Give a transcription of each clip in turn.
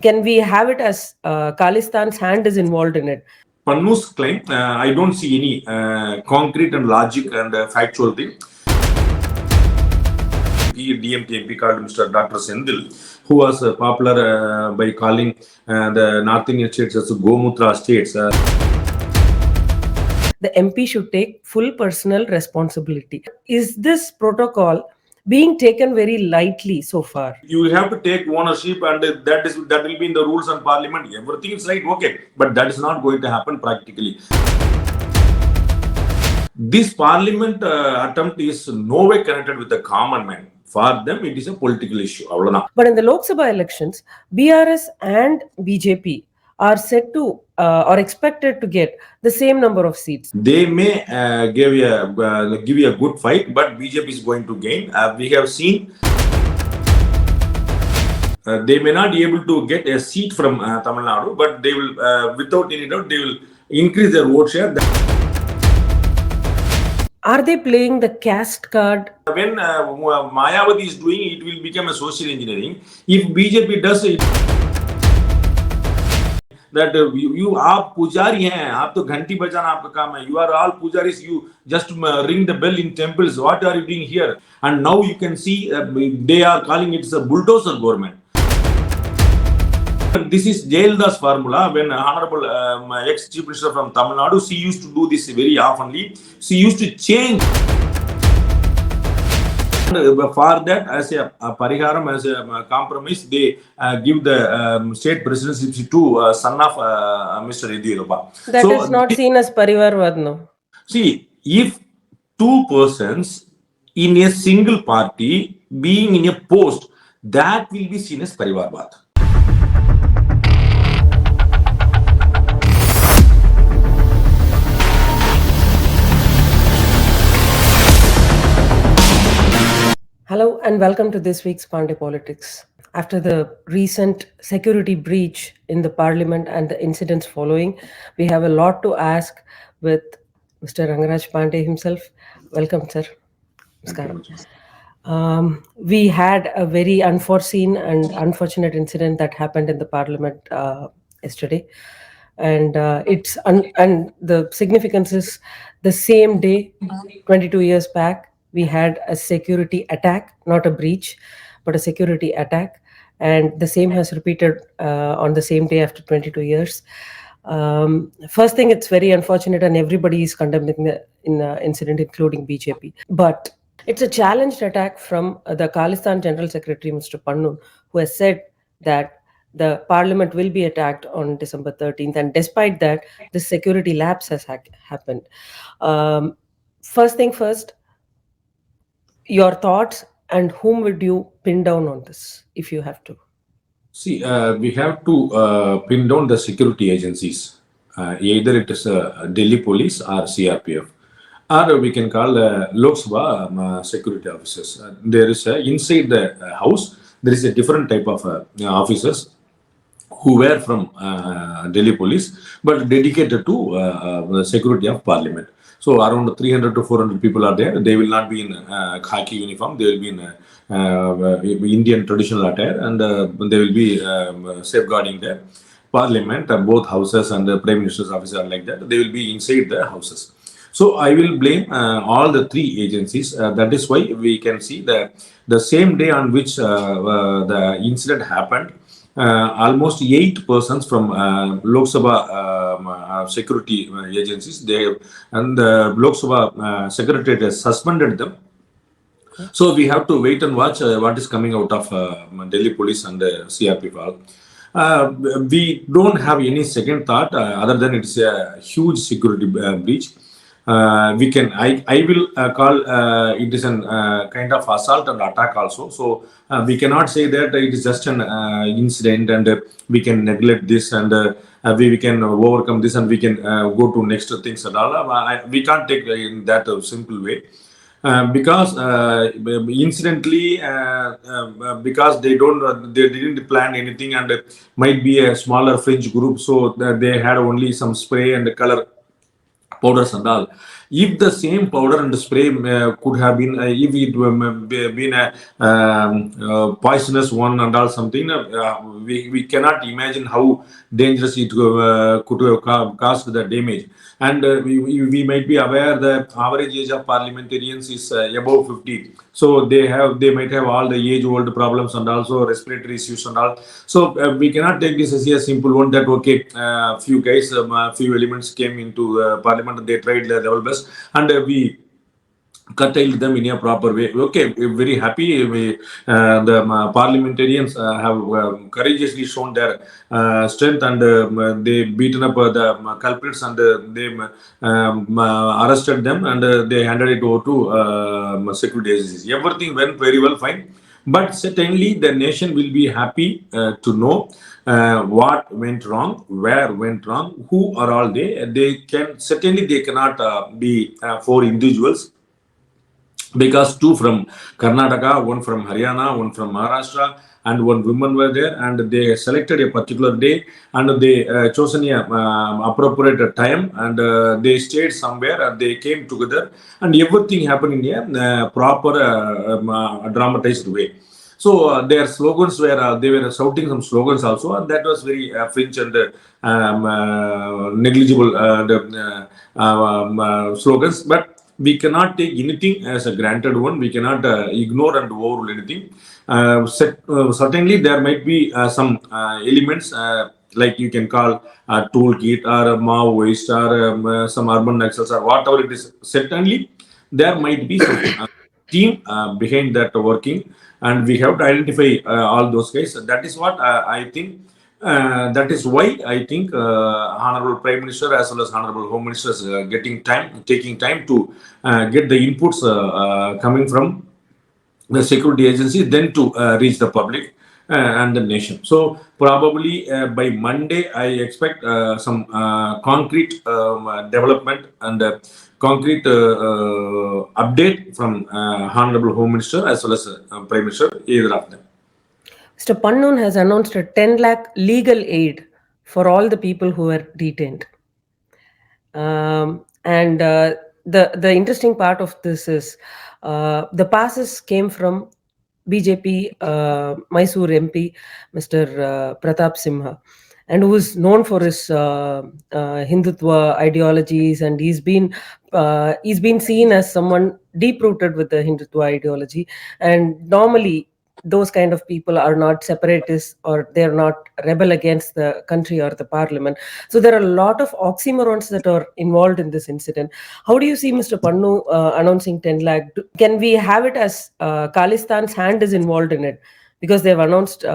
Can we have it as Khalistan's hand is involved in it? Pannu's claim, I don't see any concrete and logic and factual thing. DMK MP called Mr. Dr. Sendil, who was popular by calling the North Indian states as Gomutra states. The MP should take full personal responsibility. Is this protocol being taken very lightly so far? You have to take ownership, and that will be in the rules and parliament. Everything is right, okay, but that is not going to happen practically. This parliament attempt is no way connected with the common man. For them, it is a political issue. But in the Lok Sabha elections, BRS and BJP are said to or expected to get the same number of seats. They may give you a good fight, but BJP is going to gain. We have seen they may not be able to get a seat from Tamil Nadu, but they will, without any doubt, they will increase their vote share. Are they playing the caste card? When Mayawati is doing it, will become a social engineering. If BJP does it, that you are pujari hain, aap to ghanti bajana aapka kaam hai. You are all pujaris. You just ring the bell in temples. What are you doing here? And now you can see they are calling it a bulldozer government. This is Jayalalitha's formula. When Honorable ex-Chief Minister from Tamil Nadu, she used to do this very oftenly. She used to change. For that, as a pariharam, as a compromise, they give the state presidency to son of Mr. Yediyurappa. That is not seen as Parivarvad, no? See, if two persons in a single party being in a post, that will be seen as Parivarvad. Hello and welcome to this week's Pandey Politics. After the recent security breach in the parliament and the incidents following, we have a lot to ask with Mr. Rangaraj Pandey himself. Welcome, sir. We had a very unforeseen and unfortunate incident that happened in the parliament yesterday. And and the significance is the same day, 22 years back, we had a security attack, not a breach, but a security attack. And the same has repeated on the same day after 22 years. First thing, it's very unfortunate and everybody is condemning the incident, including BJP. But it's a challenged attack from the Khalistan General Secretary, Mr. Pandey, who has said that the parliament will be attacked on December 13th. And despite that, the security lapse has happened. First thing first, your thoughts and whom would you pin down on this if you have to? See, we have to pin down the security agencies. Either it is Delhi Police or CRPF, or we can call Lok Sabha security officers. There is inside the house, there is a different type of officers who were from Delhi Police, but dedicated to the security of Parliament. So around 300 to 400 people are there. They will not be in khaki uniform. They will be in Indian traditional attire, and they will be safeguarding the Parliament, both houses, and the Prime Minister's office are like that. They will be inside the houses. So I will blame all the three agencies. That is why we can see that the same day on which the incident happened, almost 8 persons from Lok Sabha security agencies, and the Lok Sabha Secretariat has suspended them. So we have to wait and watch what is coming out of Delhi Police and the CRPF. We don't have any second thought other than it's a huge security breach. I will call it is an kind of assault and attack also. So we cannot say that it is just an incident and we can neglect this and we can overcome this and we can go to next things and all. We can't take in that simple way. Because incidentally, because they didn't plan anything and might be a smaller fringe group, so they had only some spray and color powders and all. If the same powder and spray could have been, if it been a poisonous one and all something, we cannot imagine how dangerous it could have caused the damage. And we might be aware that average age of parliamentarians is above 50. So they might have all the age-old problems and also respiratory issues and all. So we cannot take this as a simple one that okay, few guys, few elements came into parliament and they tried their level best, and we curtailed them in a proper way. Okay, we're very happy. The parliamentarians have courageously shown their strength, and they beaten up the culprits, and they arrested them, and they handed it over to security agencies. Everything went very well, fine. But certainly, the nation will be happy to know what went wrong, where went wrong, who are all they. They cannot be four individuals, because two from Karnataka, one from Haryana, one from Maharashtra, and one woman were there, and they selected a particular day, and they chosen a appropriate time, and they stayed somewhere, and they came together, and everything happened in a proper dramatized way. So their slogans were they were shouting some slogans also, and that was very fringe and negligible slogans. But we cannot take anything as a granted one. We cannot ignore and overrule anything. Certainly, there might be some elements like you can call a toolkit or a Maoist or some urban naxals or whatever it is. Certainly, there might be some team behind that working, and we have to identify all those guys. That is what I think. That is why I think Honorable Prime Minister as well as Honorable Home Minister is taking time to get the inputs coming from the security agency, then to reach the public and the nation. So probably by Monday, I expect some concrete development and concrete update from Honorable Home Minister as well as Prime Minister, either of them. Mr. Pannun has announced a 10 lakh legal aid for all the people who were detained. And the interesting part of this is the passes came from BJP Mysore MP, Mr. Pratap Simha, and who is known for his Hindutva ideologies, and he's been seen as someone deep rooted with the Hindutva ideology. And normally, those kind of people are not separatists, or they're not rebel against the country or the parliament. So there are a lot of oxymorons that are involved in this incident. How do you see Mr. Pannu announcing 10 lakh? Can we have it as Khalistan's hand is involved in it? Because they've announced,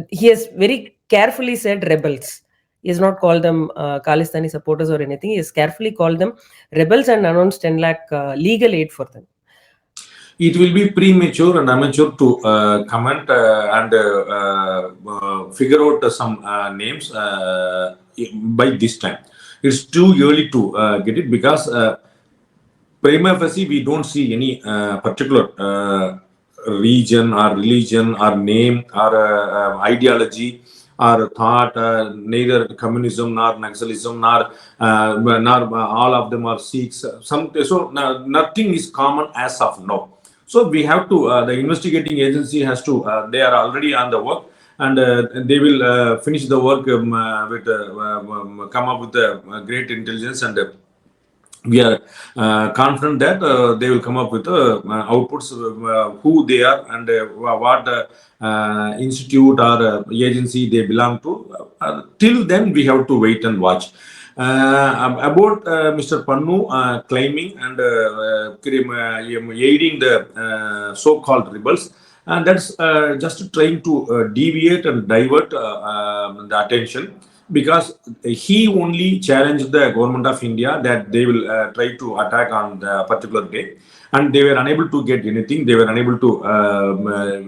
he has very carefully said rebels. He has not called them Khalistani supporters or anything. He has carefully called them rebels and announced 10 lakh legal aid for them. It will be premature and amateur to comment and figure out some names by this time. It's too early to get it, because prima facie we don't see any particular region or religion or name or ideology or thought, neither communism nor Naxalism nor all of them are Sikhs. So nothing is common as of now. So we have to, the investigating agency has to, they are already on the work, and they will finish the work with come up with great intelligence, and we are confident that they will come up with outputs, who they are and what institute or agency they belong to. Till then, we have to wait and watch. About Mr. Pannu claiming and aiding the so-called rebels, and that's just trying to deviate and divert the attention, because he only challenged the government of India that they will try to attack on the particular day, and they were unable to get anything. They were unable to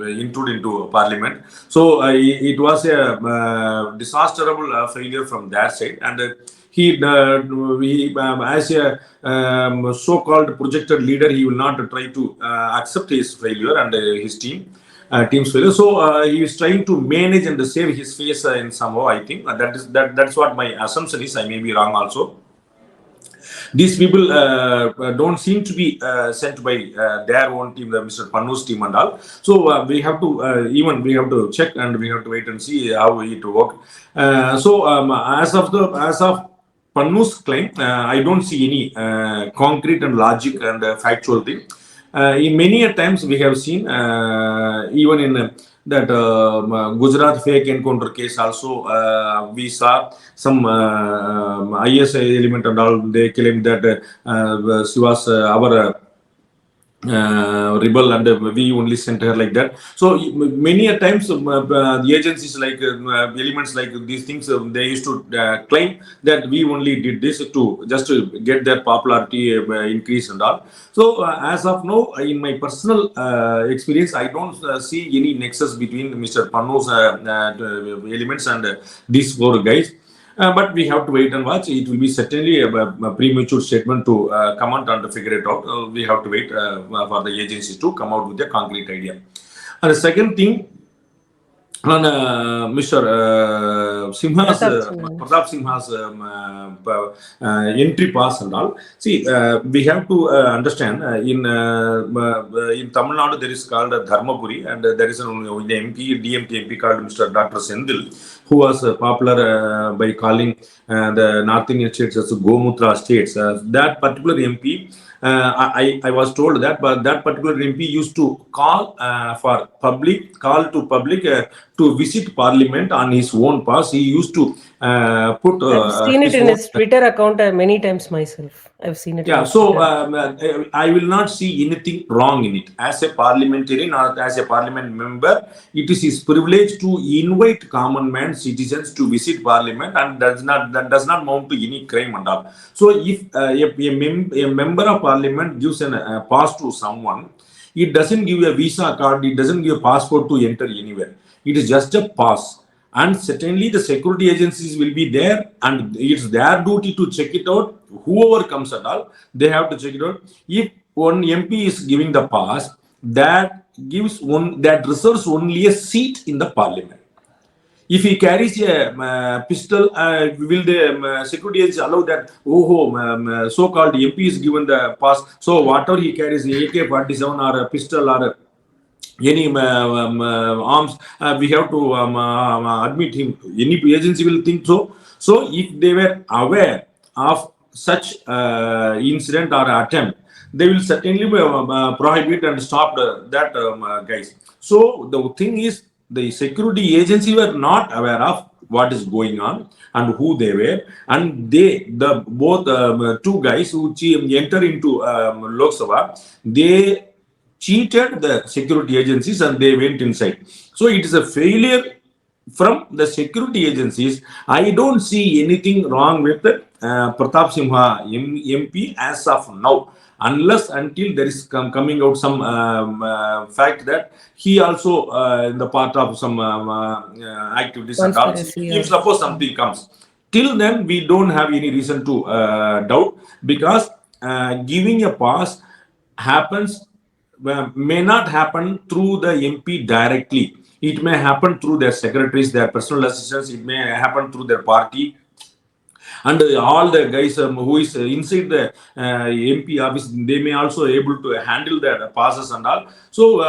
intrude into parliament. So it was a disastrous failure from their side, and he as a so-called projected leader, he will not try to accept his failure and his team's failure. So he is trying to manage and save his face in somehow. I think that's what my assumption is. I may be wrong also. These people don't seem to be sent by their own team, the Mr. Pannu's team and all. So we have to even we have to check and we have to wait and see how it work. As of Pannu's claim, I don't see any concrete and logic and factual thing. In many a times we have seen, even in that Gujarat fake encounter case also, we saw some ISI element and all. They claimed that she was our rebel and we only sent her like that. So many a times the agencies like elements like these things, they used to claim that we only did this to just to get their popularity increase and all. So as of now, in my personal experience, I don't see any nexus between Mr. Panno's elements and these four guys. But we have to wait and watch. It will be certainly a premature statement to comment and figure it out. We have to wait for the agencies to come out with a concrete idea. And the second thing, on Mr. Simha's Pratap Singh. Pratap Simha's entry pass and all. See, we have to understand in Tamil Nadu there is called Dharmapuri, and there is an MP, DMK MP called Mr. Dr. Sendil, who was popular by calling the North Indian states as Gomutra states. That particular MP. I was told that, but that particular MP used to call to public to visit Parliament on his own pass. He used to put I've seen it his in own. his Twitter account many times myself. I've seen it. Yeah, in his so Twitter. I will not see anything wrong in it. As a parliamentarian or as a parliament member, it is his privilege to invite common man citizens to visit parliament, and that does not amount to any crime and all. So if a member of parliament gives a pass to someone, it doesn't give a visa card, it doesn't give a passport to enter anywhere. It is just a pass. And certainly the security agencies will be there, and it's their duty to check it out. Whoever comes at all, they have to check it out. If one MP is giving the pass, that reserves only a seat in the parliament. If he carries a pistol, will the security agency allow that? So-called MP is given the pass. So whatever he carries, AK-47 or a pistol or any arms, we have to admit him. Any agency will think so. So if they were aware of such incident or attempt, they will certainly prohibit and stop that guys. So the thing is, the security agency were not aware of what is going on and who they were, and both two guys who enter into Lok Sabha, they cheated the security agencies and they went inside. So it is a failure from the security agencies. I don't see anything wrong with Pratap Simha MP as of now, unless until there is coming out some fact that he also in the part of some activities and all. If suppose something comes, till then we don't have any reason to doubt, because giving a pass happens may not happen through the MP directly. It may happen through their secretaries, their personal assistants. It may happen through their party. And all the guys who is inside the MP office, they may also able to handle the passes and all. So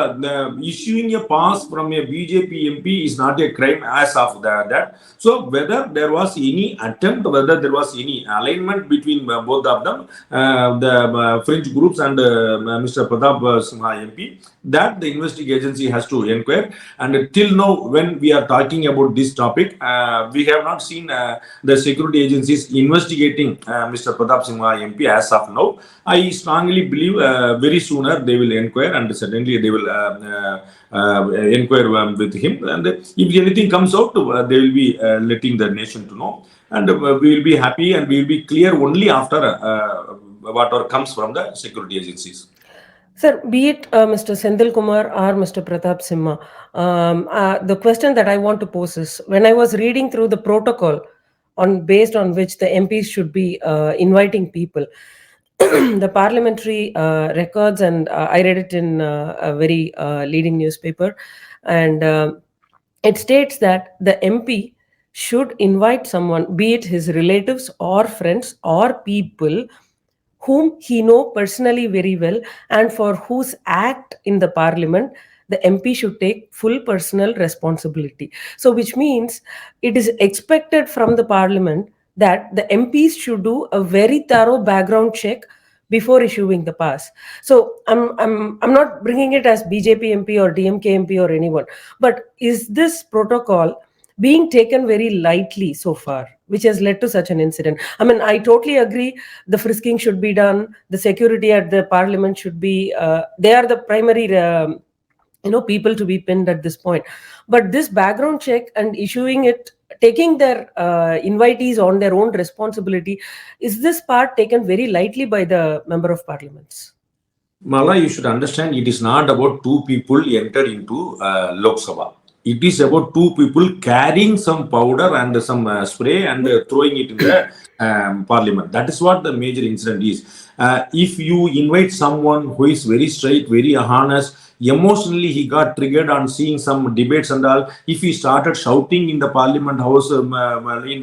issuing a pass from a BJP MP is not a crime as of that. So whether there was any attempt, whether there was any alignment between both of them, the fringe groups and Mr. Pratap Simha MP, that the investigation agency has to inquire. And till now, when we are talking about this topic, we have not seen the security agencies investigating Mr. Pratap Simha MP as of now. I strongly believe very sooner they will inquire, and certainly they will inquire with him. And if anything comes out, they will be letting the nation to know. And we will be happy and we will be clear only after whatever comes from the security agencies. Sir, be it Mr. Sendil Kumar or Mr. Pratap Simha, the question that I want to pose is, when I was reading through the protocol based on which the MPs should be inviting people, the parliamentary records, and I read it in a very leading newspaper, and it states that the MP should invite someone, be it his relatives or friends or people whom he know personally very well, and for whose act in the parliament the MP should take full personal responsibility. So, which means it is expected from the parliament that the MPs should do a very thorough background check before issuing the pass. So I'm not bringing it as BJP MP or DMK MP or anyone, but is this protocol being taken very lightly so far, which has led to such an incident? I mean, I totally agree. The frisking should be done. The security at the parliament should be. They are the primary. People to be pinned at this point, but this background check and issuing it, taking their invitees on their own responsibility, is this part taken very lightly by the member of parliaments? Mala, you should understand it is not about two people enter into Lok Sabha. It is about two people carrying some powder and some spray and throwing it in the parliament. That is what the major incident is. If you invite someone who is very straight, very honest, emotionally he got triggered on seeing some debates and all. If he started shouting in the parliament house in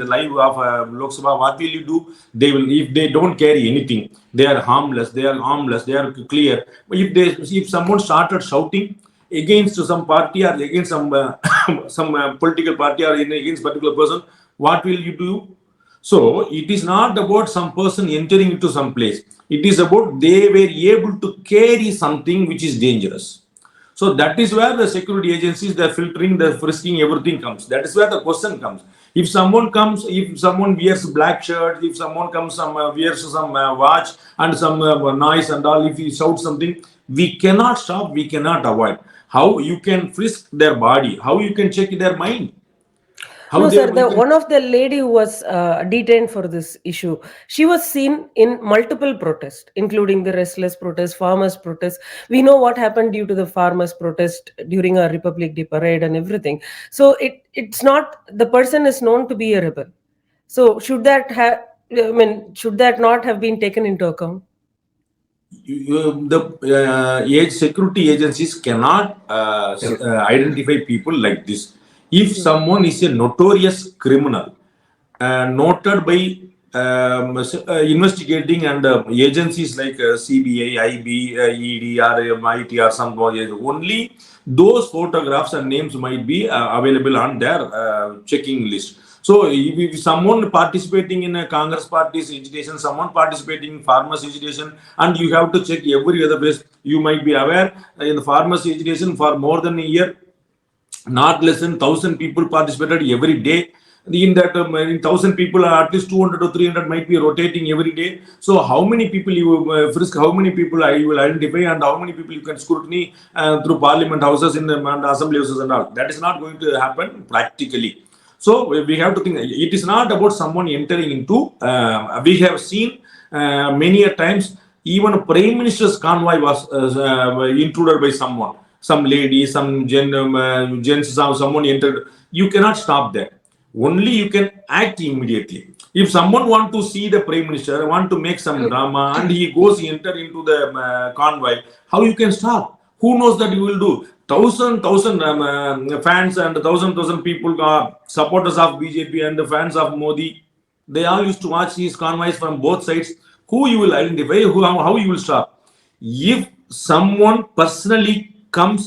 the live of Lok Sabha, what will you do? They will, if they don't carry anything, they are harmless, they are clear. But if someone started shouting against some party or against some political party or against particular person, what will you do? So it is not about some person entering into some place. It is about they were able to carry something which is dangerous. So that is where the security agencies, the filtering, the frisking, everything comes. That is where the question comes. If someone wears black shirt, if someone comes, wears some watch and some noise and all, if he shouts something, we cannot stop, we cannot avoid. How you can frisk their body? How you can check their mind? No, sir. One of the lady who was detained for this issue, she was seen in multiple protests, including the restless protest, farmers' protest. We know what happened due to the farmers' protest during our Republic Day parade and everything. So it's not, the person is known to be a rebel. So should that not have been taken into account? The security agencies cannot identify people like this. If someone is a notorious criminal, noted by investigating and agencies like CBI, IB, ED, or MIT, or some only those photographs and names might be available on their checking list. So if someone participating in a Congress party's agitation, someone participating in farmers' agitation, and you have to check every other place, you might be aware in the farmers' agitation for more than a year, not less than 1,000 people participated every day. In that, in 1,000 people, at least 200 or 300 might be rotating every day. So, how many people you frisk, how many people you will identify, and how many people you can scrutiny through parliament houses and assembly houses and all? That is not going to happen practically. So, we have to think it is not about someone entering into. We have seen many a times, even a prime minister's convoy was intruded by someone. Some lady, some gents, someone entered. You cannot stop that. Only you can act immediately. If someone want to see the prime minister, want to make some drama, and he goes enter into the convoy, how you can stop? Who knows that you will do? Thousand fans and thousand people, supporters of BJP and the fans of Modi, they all used to watch these convoys from both sides. Who you will identify? How you will stop? If someone personally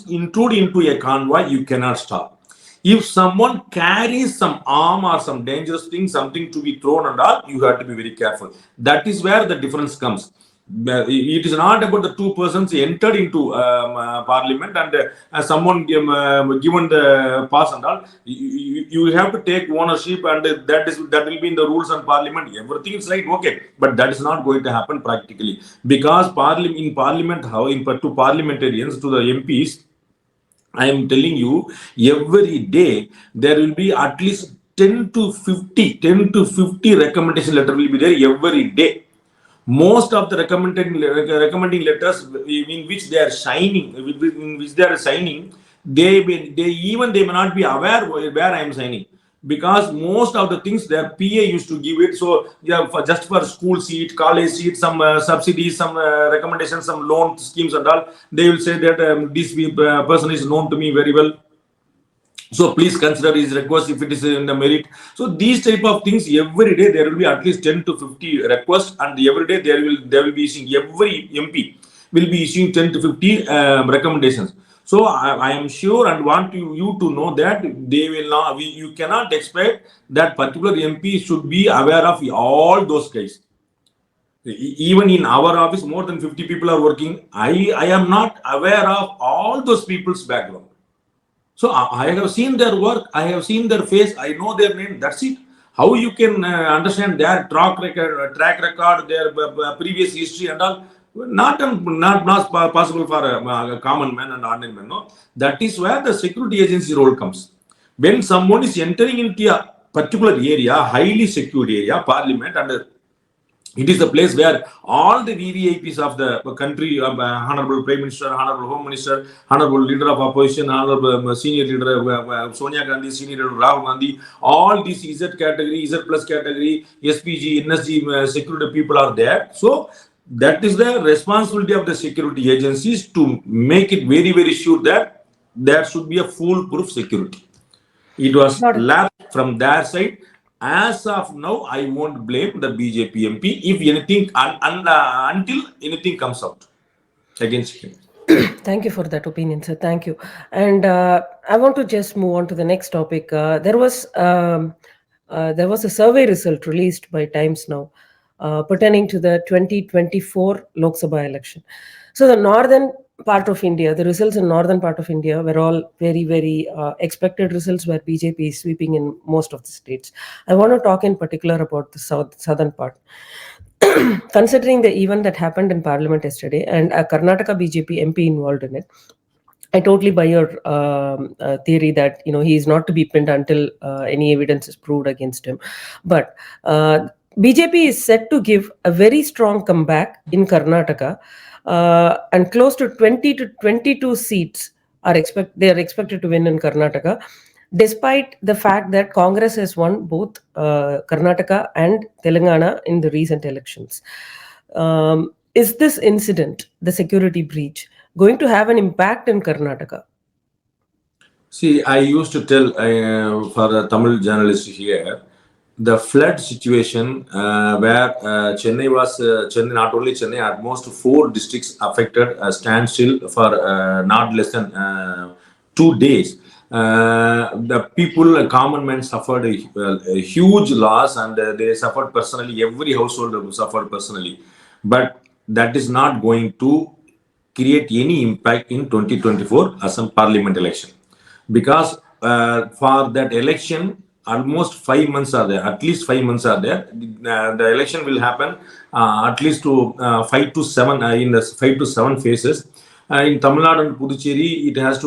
intrude into a convoy, you cannot stop. If someone carries some arm or some dangerous thing, something to be thrown and all, you have to be very careful. That is where the difference comes. It is not about the two persons entered into parliament and someone given the pass and all. You have to take ownership, and that will be in the rules and parliament. Everything is right, okay, but that is not going to happen practically, because in parliament, to parliamentarians, to the MPs, I am telling you, every day there will be at least 10 to 50 recommendation letter will be there every day. Most of the recommending letters in which they are signing, they may not be aware where I am signing, because most of the things their PA used to give it. So yeah, just for school seat, college seat, some subsidies, some recommendations, some loan schemes and all, they will say that this person is known to me very well. So please consider his request if it is in the merit. So these type of things, every day there will be at least 10 to 50 requests, and every day they will be issuing, every MP will be issuing 10 to 50 recommendations. So I am sure and want you to know that they will not. You cannot expect that particular MP should be aware of all those guys. Even in our office, more than 50 people are working. I am not aware of all those people's background. So I have seen their work, I have seen their face, I know their name. That's it. How you can understand their track record, their previous history and all? Not possible for a common man and ordinary man. No, that is where the security agency role comes. When someone is entering into a particular area, highly secured area, parliament, and it is the place where all the VVIPs of the country, Honorable Prime Minister, Honorable Home Minister, Honorable Leader of Opposition, Honorable Senior Leader Sonia Gandhi, Senior Leader Rahul Gandhi, all these Z category, Z plus category, SPG, NSG security people are there. So that is the responsibility of the security agencies to make it very, very sure that there should be a foolproof security. It was lapsed from their side. As of now, I won't blame the BJP MP if anything until anything comes out against him. Thank you for that opinion, sir. Thank you. And I want to just move on to the next topic. There was a survey result released by Times Now pertaining to the 2024 Lok Sabha election. So the northern part of India, the results in northern part of India were all very, very expected results where BJP is sweeping in most of the states. I want to talk in particular about the southern part. Considering the event that happened in Parliament yesterday and a Karnataka BJP MP involved in it, I totally buy your theory that he is not to be pinned until any evidence is proved against him. But BJP is set to give a very strong comeback in Karnataka, and close to 20 to 22 seats they are expected to win in Karnataka, despite the fact that Congress has won both Karnataka and Telangana in the recent elections. Is this incident, the security breach, going to have an impact in Karnataka? See, I used to tell for the Tamil journalists here, the flood situation where Chennai was, not only Chennai, at most 4 districts affected, standstill for not less than 2 days. The people, common men, suffered a huge loss, and they suffered personally. Every household suffered personally. But that is not going to create any impact in 2024 Assam Parliament election. Because for that election, almost 5 months are there. At least 5 months are there. The election will happen at least to 5 to 7 in the 5 to 7 phases. In Tamil Nadu and Puducherry, it has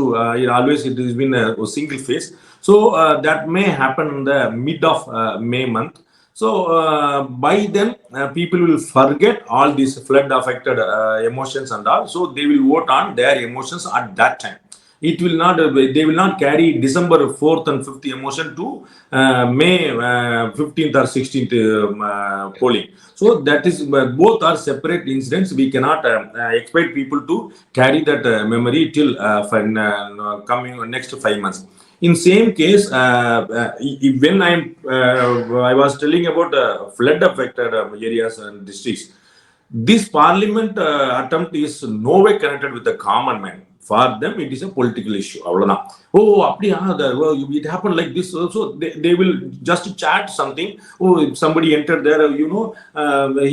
been a single phase. So that may happen in the mid of May month. So by then, people will forget all these flood affected emotions and all. So they will vote on their emotions at that time. It will not. They will not carry December 4th and 5th emotion to May 15th or 16th polling. So that is, both are separate incidents. We cannot expect people to carry that memory till coming next 5 months. In same case, when I was telling about flood affected areas and districts, this parliament attempt is no way connected with the common man. For them, it is a political issue. Oh, it happened like this. So they will just chat something. Oh, somebody entered there, he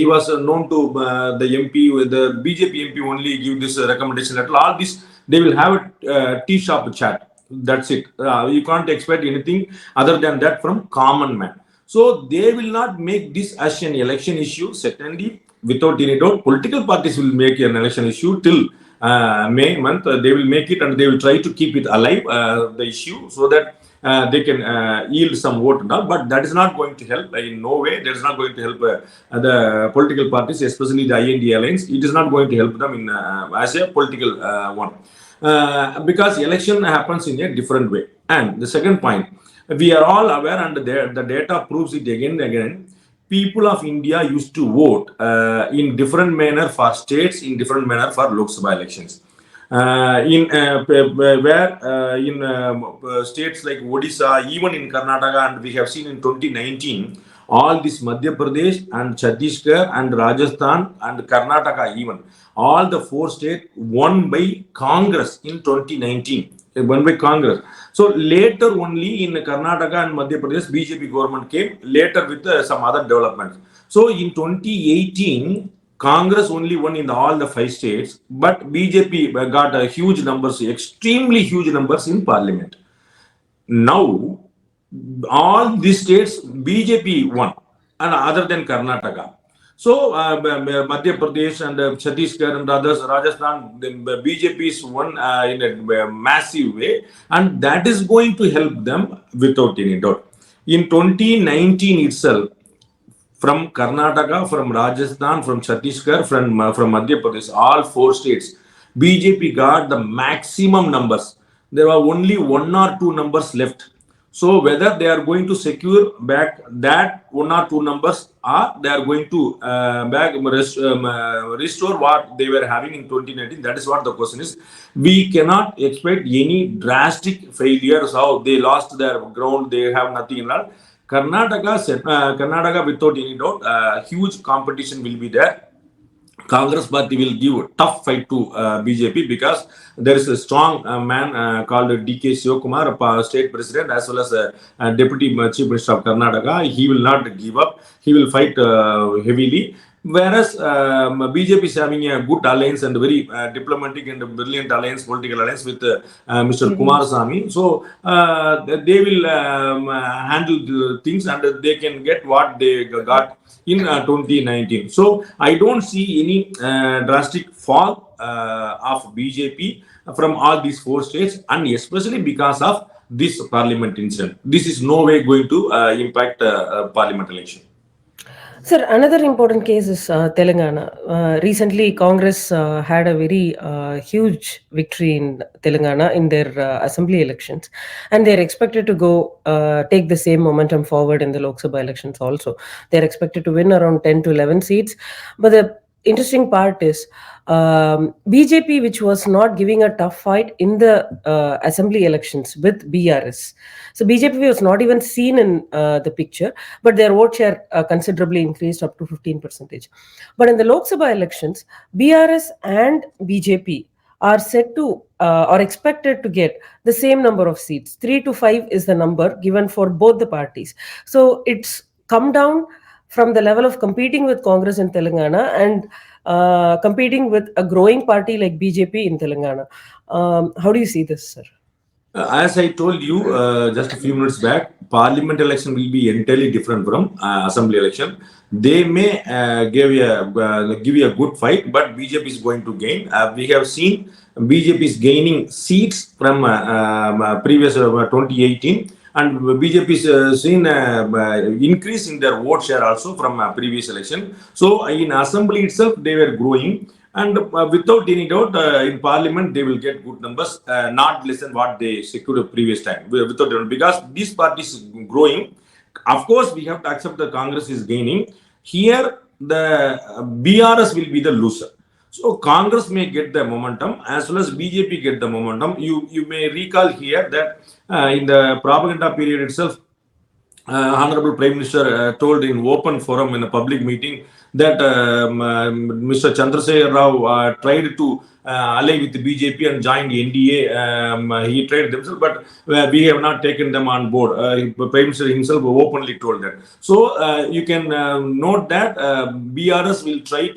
was known to the MP, the BJP MP only give this recommendation letter. All this, they will have a tea shop chat. That's it. You can't expect anything other than that from common man. So they will not make this as an election issue. Secondly, without any doubt, political parties will make an election issue till May month. They will make it, and they will try to keep it alive, the issue, so that they can yield some vote and all. But that is not going to help in no way. That is not going to help the political parties, especially the IND alliance. It is not going to help them in as a political one. Because election happens in a different way. And the second point, we are all aware, and the data proves it again and again. People of India used to vote in different manner for states, in different manner for Lok Sabha elections. In states like Odisha, even in Karnataka, and we have seen in 2019, all this Madhya Pradesh and Chhattisgarh and Rajasthan and Karnataka, even all the four states won by Congress in 2019. Won by Congress. So later only in Karnataka and Madhya Pradesh, BJP government came later with some other developments. So in 2018, Congress only won in all the five states, but BJP got a huge numbers, extremely huge numbers in parliament. Now, all these states BJP won, and other than Karnataka. So, Madhya Pradesh and Chhattisgarh and others, Rajasthan, the BJP is won in a massive way, and that is going to help them without any doubt. In 2019 itself, from Karnataka, from Rajasthan, from Chhattisgarh, from Madhya Pradesh, all four states, BJP got the maximum numbers. There were only one or two numbers left. So whether they are going to secure back that one or two numbers, or they are going to restore what they were having in 2019, that is what the question is. We cannot expect any drastic failures. How they lost their ground, they have nothing in that. Karnataka, without any doubt, huge competition will be there. Congress party will give a tough fight to BJP, because there is a strong man called D.K. Shivakumar, state president, as well as deputy chief minister of Karnataka. He will not give up. He will fight heavily. Whereas BJP is having a good alliance and very diplomatic and brilliant alliance, political alliance with Mr. Kumarasamy. So they will handle the things, and they can get what they got in 2019. So I don't see any drastic fall of BJP from all these four states, and especially because of this parliament incident. This is no way going to impact parliament election. Sir, another important case is Telangana. Recently, Congress had a very huge victory in Telangana in their assembly elections, and they're expected to go take the same momentum forward in the Lok Sabha elections also. They're expected to win around 10 to 11 seats. But the interesting part is BJP, which was not giving a tough fight in the assembly elections with BRS. So BJP was not even seen in the picture, but their vote share considerably increased up to 15%. But in the Lok Sabha elections, BRS and BJP are set to or expected to get the same number of seats. 3 to 5 is the number given for both the parties. So it's come down from the level of competing with Congress in Telangana and competing with a growing party like BJP in Telangana. How do you see this, sir? As I told you just a few minutes back, parliament election will be entirely different from assembly election. They may give you a good fight, but BJP is going to gain. We have seen BJP is gaining seats from previous 2018, and BJP is seen increase in their vote share also from previous election. So in assembly itself, they were growing. And without any doubt, in parliament, they will get good numbers, not less than what they secured the previous time. Without doubt, because these parties growing, of course, we have to accept the Congress is gaining. Here, the BRS will be the loser. So Congress may get the momentum as well as BJP get the momentum. You may recall here that in the propaganda period itself, Honorable Prime Minister told in open forum in a public meeting that Mr. Chandrasekhar Rao tried to ally with the BJP and joined NDA. He tried themselves, but we have not taken them on board. Prime Minister himself openly told that. So you can note that BRS tried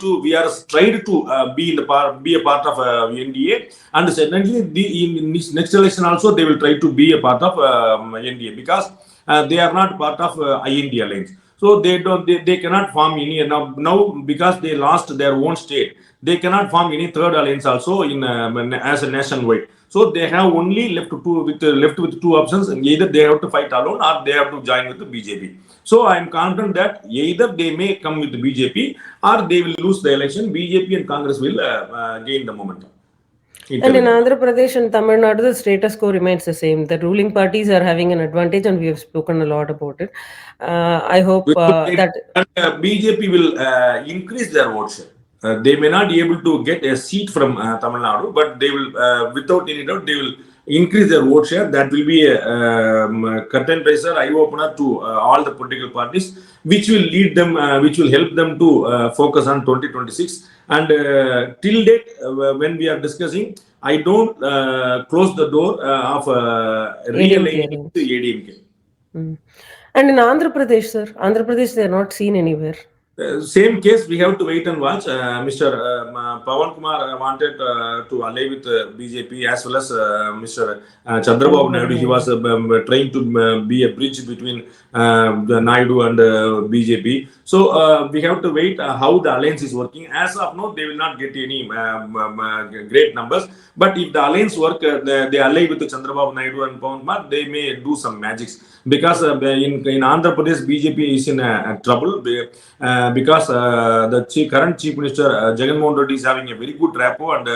to be a part of NDA, and certainly in this next election also they will try to be a part of NDA, because they are not part of IND alliance. So they cannot form any now because they lost their own state. They cannot form any third alliance also in as a nationwide. So they have only left with two options, and either they have to fight alone or they have to join with the BJP. So I am confident that either they may come with the BJP or they will lose the election. BJP and Congress will gain the momentum. And in Andhra Pradesh and Tamil Nadu, the status quo remains the same. The ruling parties are having an advantage, and we have spoken a lot about it. I hope that BJP will increase their vote share. they may not be able to get a seat from Tamil Nadu, but they will, without any doubt, they will increase their vote share. That will be a curtain raiser, eye opener to all the political parties, which will lead them, which will help them to focus on 2026. And till date, when we are discussing, I don't close the door of ADMK realigning alliance. to ADMK. And in Andhra Pradesh, sir, Andhra Pradesh, they are not seen anywhere. Same case, we have to wait and watch. Mr. Pawan Kumar wanted to ally with BJP, as well as Mr. Chandrababu Naidu. He was trying to be a bridge between the Naidu and BJP. So we have to wait how the alliance is working. As of now, they will not get any great numbers. But if the alliance work, they ally with Chandrababu Naidu and Pawan Kumar, they may do some magics. Because in Andhra Pradesh, BJP is in trouble. Because the current Chief Minister Jagan Mohan Reddy is having a very good rapport and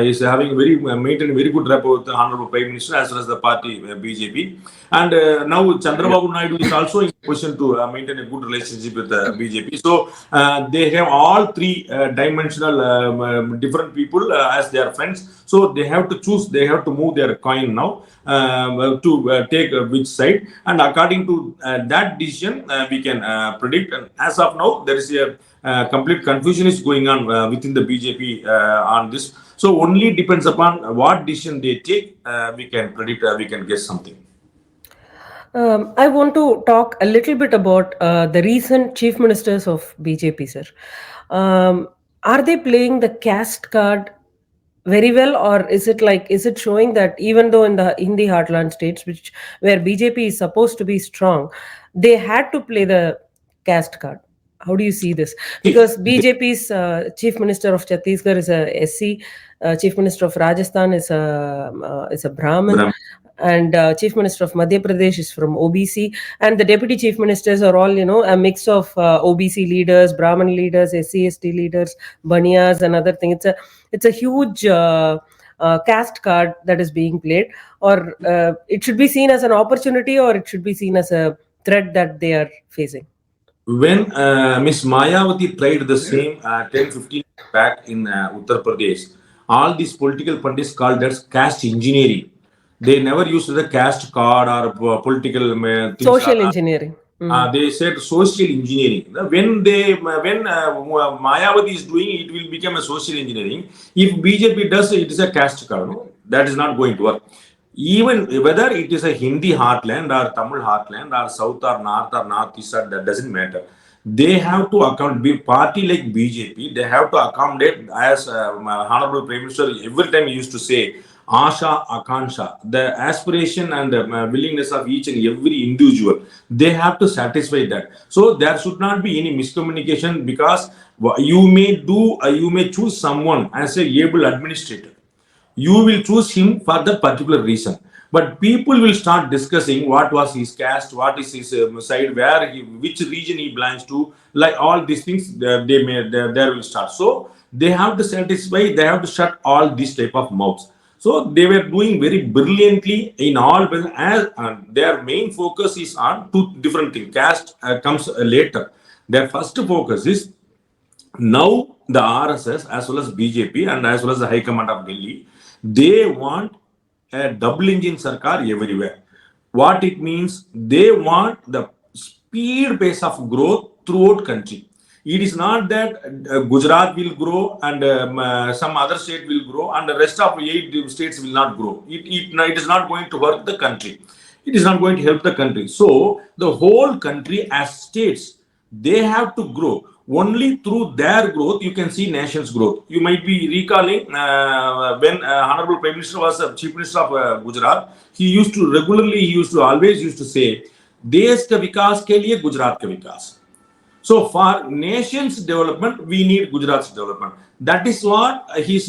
is having maintained very good rapport with the Honorable Prime Minister as well as the party BJP. And now Chandrababu Naidu is also in position to maintain a good relationship with BJP. So they have all three dimensional different people as their friends. So they have to choose. They have to move their coin now to take which side. And according to that decision, we can predict. And as of now, there is a complete confusion is going on within the BJP on this. So only depends upon what decision they take. We can predict. We can guess something. I want to talk a little bit about the recent chief ministers of BJP, sir. Are they playing the caste card very well, or is it showing that even though in the Hindi heartland states, which where BJP is supposed to be strong, they had to play the caste card? How do you see this? Because BJP's chief minister of Chhattisgarh is a SC, chief minister of Rajasthan is a Brahmin, and chief minister of Madhya Pradesh is from OBC, and the deputy chief ministers are all a mix of OBC leaders, Brahmin leaders, SC/ST leaders, Baniyas, and other thing. It's a huge caste card that is being played, or it should be seen as an opportunity, or it should be seen as a threat that they are facing. When Miss Mayawati tried the same 10-15 years back in Uttar Pradesh, all these political pundits called that caste engineering. They never used the caste card or political things. Social engineering. They said social engineering. When Mayawati is doing it, will become a social engineering. If BJP does, it is a caste card. No? That is not going to work. Even whether it is a Hindi heartland or Tamil heartland or South or Northeast, that doesn't matter. They have to accommodate, party like BJP, they have to accommodate, as Honorable Prime Minister every time he used to say, Asha, Akansha, the aspiration and the willingness of each and every individual, they have to satisfy that. So there should not be any miscommunication, because you may choose someone as a able administrator. You will choose him for that particular reason. But people will start discussing what was his caste, what is his side, which region he belongs to, like all these things. There will start. So they have to satisfy. They have to shut all these type of mouths. So they were doing very brilliantly in all. As their main focus is on two different things. Caste comes later. Their first focus is now the RSS as well as BJP and as well as the High Command of Delhi. They want a double engine sarkar everywhere. What it means, they want the speed pace of growth throughout country. It is not that Gujarat will grow and some other state will grow and the rest of 8 states will not grow. It is not going to work the country. It is not going to help the country. So the whole country as states, they have to grow. Only through their growth you can see nation's growth. You might be recalling when Honorable Prime Minister was Chief Minister of Gujarat, he used to always say, Desh ka vikas ke liye Gujarat ka vikas. So for nation's development, we need Gujarat's development. That is what his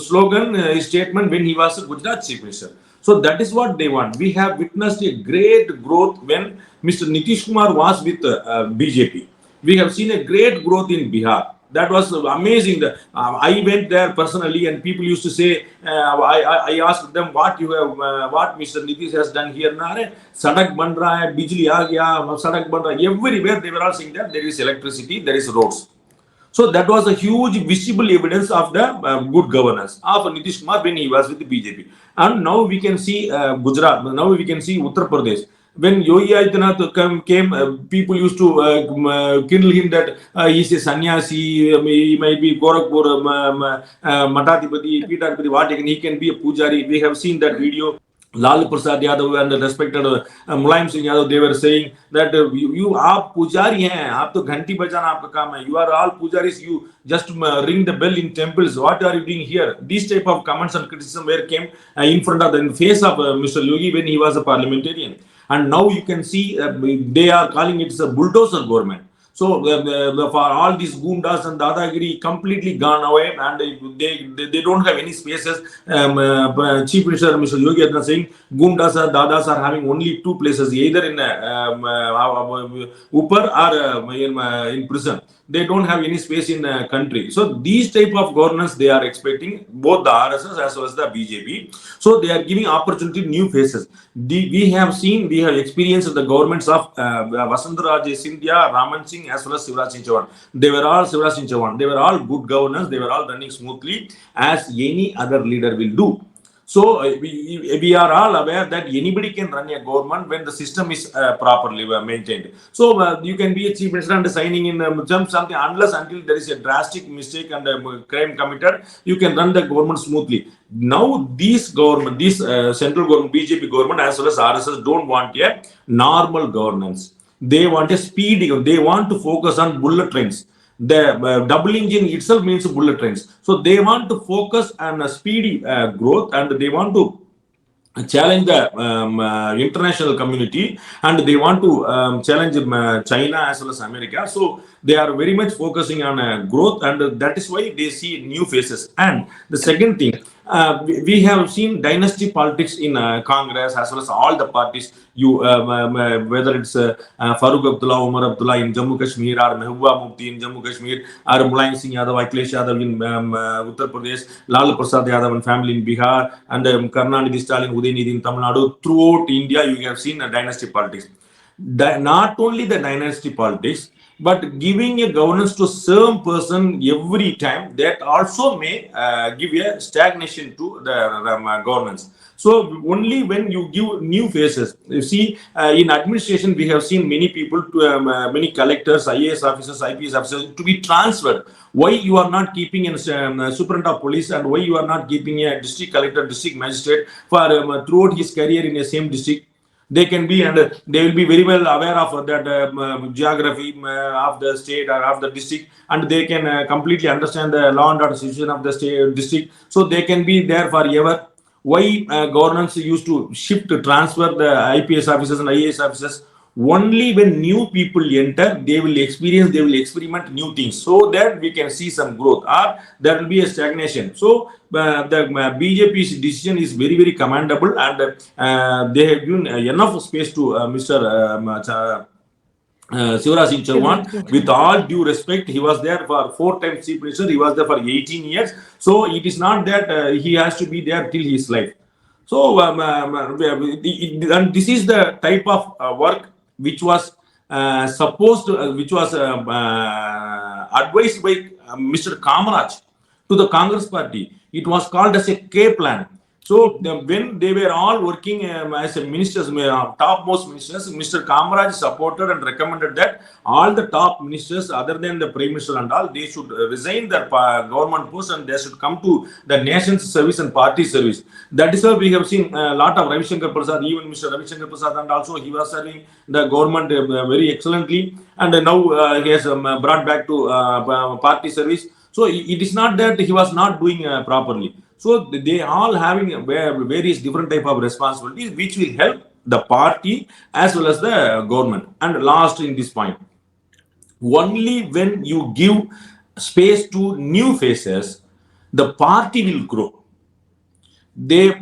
slogan, his statement when he was Gujarat Chief Minister. So that is what they want. We have witnessed a great growth when Mr. Nitish Kumar was with BJP. We have seen a great growth in Bihar. That was amazing. I went there personally, and people used to say, I asked them what Mr. Nitish has done here. Sadak ban raha hai, bijli aa gaya, sadak ban raha. Everywhere they were all saying that there is electricity, there is roads. So that was a huge visible evidence of the good governance of Nitish Kumar when he was with the BJP. And now we can see Gujarat, now we can see Uttar Pradesh. When Yogi Adityanath came, people used to kindle him that he's a sannyasi, he might be Gorakhpur, Matadipati, Pitadipati, what he can be a pujari. We have seen that video. Lal Prasad Yadav and the respected Mulayam Singh Yadav, they were saying that you आप पुजारी हैं, आप तो घंटी बजाना आपका काम है. You are all pujaris. You just ring the bell in temples. What are you doing here? These type of comments and criticism were came in front of the face of Mr. Yogi when he was a parliamentarian. And now you can see they are calling it a bulldozer government. So for all these gundas and dadagiri completely gone away, and they don't have any spaces. Chief Minister Mr. Yogi Adityanath saying gundas and dadas are having only two places, either in upper or in prison. They don't have any space in the country. So these type of governance they are expecting, both the RSS as well as the BJP. So they are giving opportunity new faces. We have experienced the governments of Vasundhara Raje Scindia, Raman Singh as well as Shivraj Singh Chauhan. They were all good governance. They were all running smoothly as any other leader will do. So we are all aware that anybody can run a government when the system is properly maintained. So you can be a chief minister and signing in something unless until there is a drastic mistake and crime committed, you can run the government smoothly. Now this central government, BJP government as well as RSS don't want a normal governance. They want a speedy. They want to focus on bullet trains. The double engine itself means bullet trains. So they want to focus on a speedy growth, and they want to challenge the international community, and they want to challenge China as well as America. So they are very much focusing on growth, and that is why they see new faces. And the second thing, we have seen dynasty politics in Congress as well as all the parties. Whether it's Farooq Abdullah, Umar Abdullah in Jammu Kashmir, or Mehbooba Mufti in Jammu Kashmir, or Mulayam Singh Yadav, Akhilesh Yadav in Uttar Pradesh, Lal Prasad Yadav and family in Bihar, and Karnanidhi Stalin, Udayinidhi in Tamil Nadu. Throughout India, you have seen dynasty politics. Not only the dynasty politics, but giving a governance to some person every time, that also may give a stagnation to the governance. So only when you give new faces, you see in administration we have seen many people, many collectors, IAS officers, IPS officers to be transferred. Why you are not keeping a superintendent of police, and why you are not keeping a district collector, district magistrate for throughout his career in the same district? They can be, and they will be very well aware of that geography of the state or of the district, and they can completely understand the law and order situation of the state district. So they can be there forever. Why governance used to shift to transfer the IPS officers and IAS officers? Only when new people enter, they will experiment new things, so that we can see some growth, or there will be a stagnation. So the BJP's decision is very, very commendable, and they have given enough space to Mr. Shivraj Singh Chauhan. With all due respect, he was there for 4 times chief minister. He was there for 18 years. So it is not that he has to be there till his life. So and this is the type of work which was which was advised by Mr. Kamaraj to the Congress party. It was called as a K plan. So when they were all working as ministers, topmost ministers, Mr. Kamaraj supported and recommended that all the top ministers, other than the Prime Minister and all, they should resign their government post and they should come to the nation's service and party service. That is why we have seen a lot of Ravi Shankar Prasad, even Mr. Ravi Shankar Prasad, and also he was serving the government very excellently, and now he has brought back to party service. So it is not that he was not doing properly. So they all having various different type of responsibilities, which will help the party as well as the government. And last in this point, only when you give space to new faces, the party will grow. The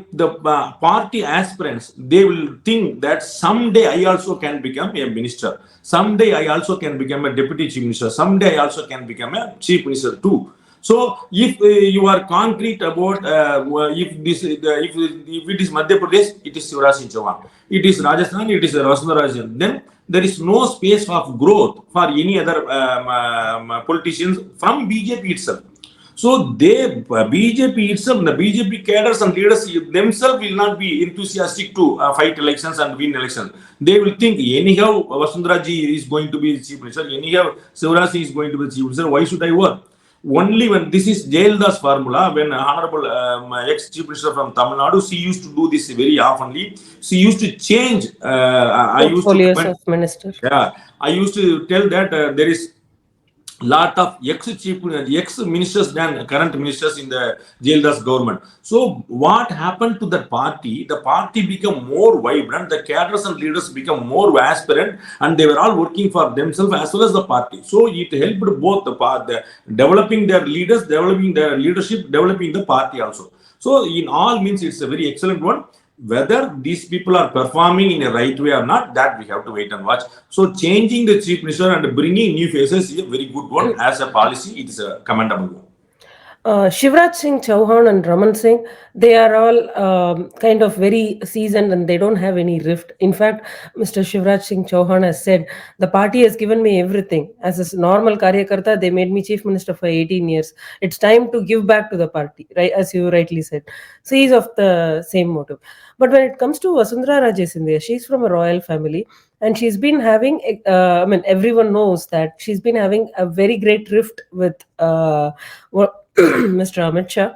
party aspirants, they will think that someday I also can become a minister. Someday I also can become a deputy chief minister. Someday I also can become a chief minister too. So if you are concrete about if it is Madhya Pradesh, it is Shivraj Singh Chauhan. It is Rajasthan, it is Vasundhara Rajan. Then there is no space of growth for any other politicians from BJP itself. So BJP itself, the BJP cadres and leaders themselves will not be enthusiastic to fight elections and win elections. They will think anyhow Vasundhara ji is going to be the chief minister, anyhow Shivraj Singh is going to be the chief minister. Why should I work? Only when this is Jayaldas formula, when Honorable ex-Chief Minister from Tamil Nadu, she used to do this very oftenly. She used to change. I used to Portfolios comment. of minister. Yeah, I used to tell that there is lot of ex-ministers than current ministers in the Jayaldas government. So what happened to that party? The party became more vibrant, the cadres and leaders become more aspirant, and they were all working for themselves as well as the party. So it helped both the developing their leaders, developing their leadership, developing the party also. So in all means, it's a very excellent one. Whether these people are performing in a right way or not, that we have to wait and watch. So changing the chief minister and bringing new faces is a very good one. As a policy, it is a commendable one. Shivraj Singh Chauhan and Raman Singh, they are all kind of very seasoned and they don't have any rift. In fact, Mr. Shivraj Singh Chauhan has said, the party has given me everything. As a normal Karyakarta, they made me chief minister for 18 years. It's time to give back to the party, right? As you rightly said. So he's of the same motive. But when it comes to Vasundhara Raje Scindia, she's from a royal family and she's been having, everyone knows that she's been having a very great rift with Mr. Amit Shah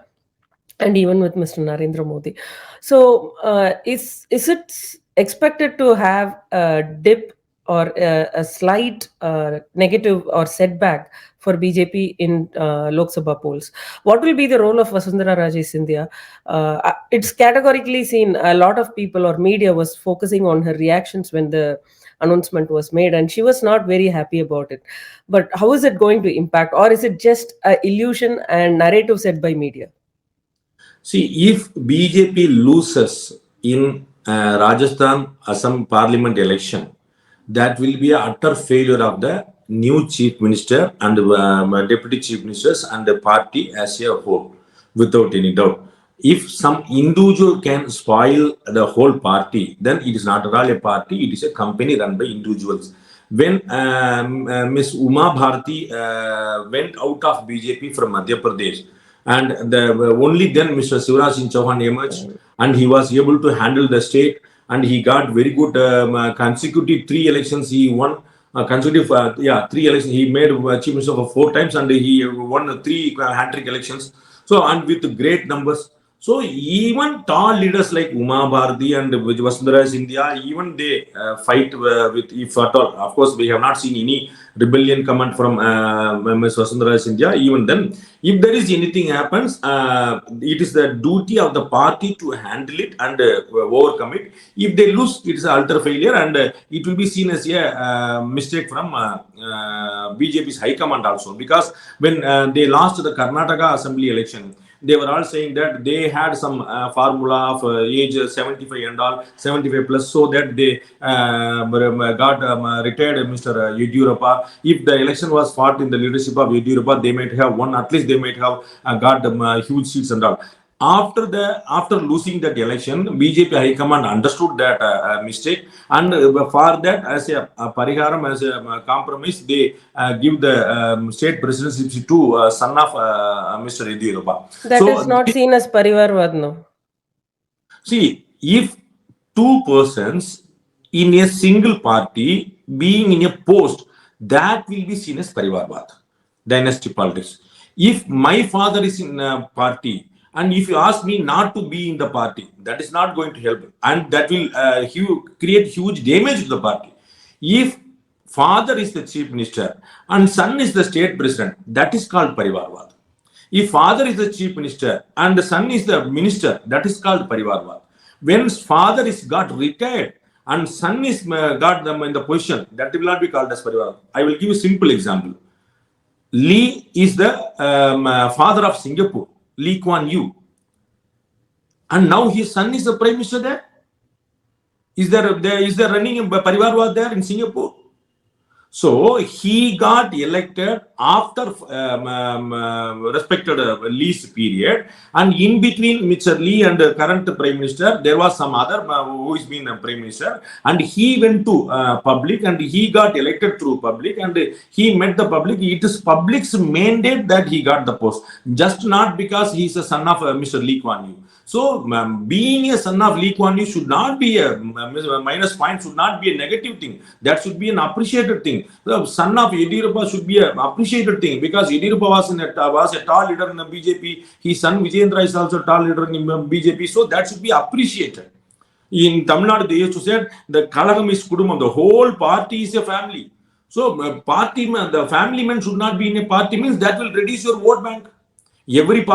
and even with Mr. Narendra Modi. So, is it expected to have a dip or a slight negative or setback for BJP in Lok Sabha polls? What will be the role of Vasundhara Raje Scindia? It's categorically seen a lot of people or media was focusing on her reactions when the announcement was made, and she was not very happy about it. But how is it going to impact, or is it just an illusion and narrative set by media? See, if BJP loses in Rajasthan Assam Parliament election, that will be an utter failure of the new chief minister and deputy chief ministers and the party as a whole, without any doubt. If some individual can spoil the whole party, then it is not at all a party, it is a company run by individuals. When Miss Uma Bharti went out of BJP from Madhya Pradesh, and only then Mr. Shivraj Singh Chauhan emerged, and he was able to handle the state, and he got very good consecutive 3 elections. He won consecutive 3 elections. He made chief minister for 4 times, and he won 3 hat-trick elections. So, and with great numbers. So even tall leaders like Uma Bharti and Vasundhara Scindia, even they fight with, if at all. Of course, we have not seen any rebellion comment from Ms. Vasundhara Scindia. Even then, if there is anything happens, it is the duty of the party to handle it and overcome it. If they lose, it is an utter failure, and it will be seen as a mistake from BJP's high command also. Because when they lost the Karnataka Assembly election, they were all saying that they had some formula of age 75 and all, 75 plus, so that they got retired Mr. Yediyurappa. If the election was fought in the leadership of Yediyurappa, they might have won, at least they might have got huge seats and all. After losing that election, BJP High Command understood that mistake, and for that, as a pariharam, as a compromise, they give the state presidency to son of Mr. Yediyurappa. That so, is not seen as Parivarvad, no? See, if 2 persons in a single party being in a post, that will be seen as Parivarvad, dynasty politics. If my father is in a party, and if you ask me not to be in the party, that is not going to help. And that will create huge damage to the party. If father is the chief minister and son is the state president, that is called Parivarvad. If father is the chief minister and the son is the minister, that is called Parivarvad. When father is got retired and son is got them in the position, that will not be called as Parivarvad. I will give you a simple example. Lee is the father of Singapore. Lee Kuan Yew, and now his son is the prime minister there. Is there running a Parivarvad there in Singapore? So he got elected after respected lease period, and in between Mr. Lee and current Prime Minister, there was some other who is been a Prime Minister, and he went to public and he got elected through public, and he met the public. It is public's mandate that he got the post, just not because he is a son of Mr. Lee Kuan Yew. So, being a son of Lee Kuan Yew should not be a minus point, should not be a negative thing. That should be an appreciated thing. The son of Yediyurappa should be an appreciated thing, because Yediyurappa was a tall leader in the BJP. His son Vijayendra is also a tall leader in BJP. So, that should be appreciated. In Tamil Nadu, they used to say the Kalagam is Kudumam, the whole party is a family. So, the family men should not be in a party, means that will reduce your vote bank. Every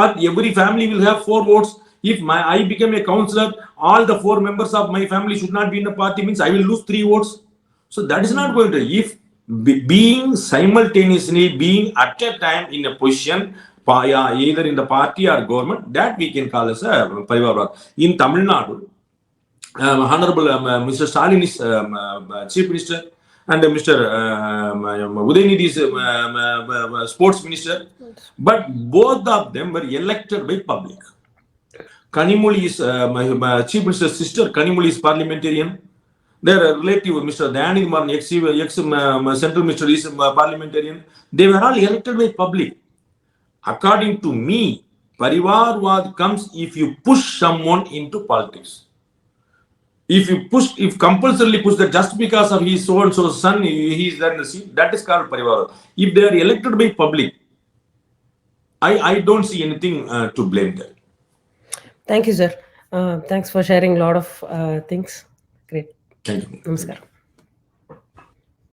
family will have 4 votes. If I become a councillor, all the 4 members of my family should not be in a party, means I will lose 3 votes. So that is not going to. If being simultaneously being at a time in a position, either in the party or government, that we can call as a Parivar. In Tamil Nadu, Honorable Mr. Stalin is Chief Minister, and Mr. Udayanidhi is Sports Minister, but both of them were elected by public. Kanimuli is Chief Minister's sister. Kanimuli is parliamentarian. Their relative, Mr. Dayanidhi Maran, ex-Central Minister, is parliamentarian. They were all elected by public. According to me, Parivarwad comes if you push someone into politics. If compulsorily push that just because of his so-and-so son, he is there in the seat, that is called Parivarwad. If they are elected by public, I don't see anything to blame there. Thank you, sir. Thanks for sharing a lot of things. Great. Thank you. Namaskar.